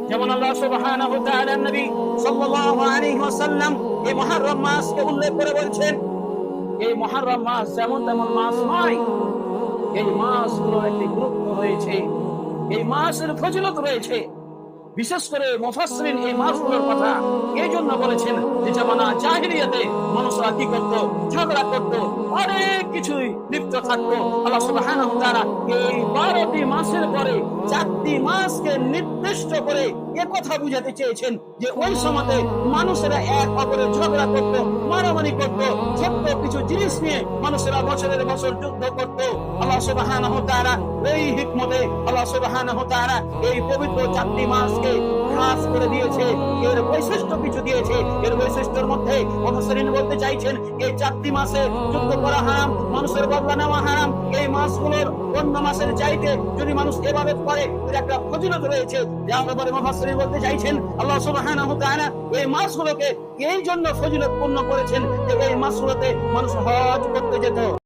যেমন আল্লাহ সুবহানাহু ওয়া তাআলা নবী সাল্লাল্লাহু আলাইহি ওয়াসাল্লাম এই মুহররম মাসকে উল্লেখ করে বলছেন, এই মুহররম মাস যেমন তেমন মাস নয়, এই মাসগুলোর একটি গুরুত্ব রয়েছে, এই মাসের ফজিলত রয়েছে। বিশেষ করে মুফাসসিরিন এই মাসগুলোর কথা এই জন্য বলেছেন যে জামানা জাহিলিয়াতে মানুষরা কি করত, ঝগড়া করত, অনেক কিছুই লিপ্ত থাকতো। আল্লাহ সুবহানাহু ওয়া তাআলা এই 12টি মাসের পরে 4টি মাসকে নির্দিষ্ট করে কথা বুঝাতে চেয়েছেন যে ওই সময়তে মানুষেরা এক অপরের ঝগড়া করত, মারামারি করত, ছোট্ট কিছু জিনিস নিয়ে মানুষেরা বছরের বছর যুদ্ধ করত। আল্লাহ সুবহানাহু ওয়া তাআলা এই হিকমতে আল্লাহ সুবহানাহু ওয়া তাআলা এই পবিত্র 4টি মাসকে খাস করে দিয়েছে, এর বৈশিষ্ট্য কিছু দিয়েছে। এর বৈশিষ্ট্যের মধ্যে মুফাসসিরিন বলতে চাইছেন এই 4টি মাসে যুদ্ধ করা হারাম, মানুষের বদলা নেওয়া হারাম। এই মাসগুলোর অন্য মাসের চাইতে যদি মানুষ ইবাদত করে এর একটা ফজিলত রয়েছে। যার ব্যাপারে মুফাসসিরিন বলতে চাইছেন আল্লাহ সুবহানাহু ওয়া তাআলা এই মাসগুলোকে এই জন্য ফজিলতপূর্ণ করেছেন যে এই মাসগুলোতে মানুষ হজ করতে যেত।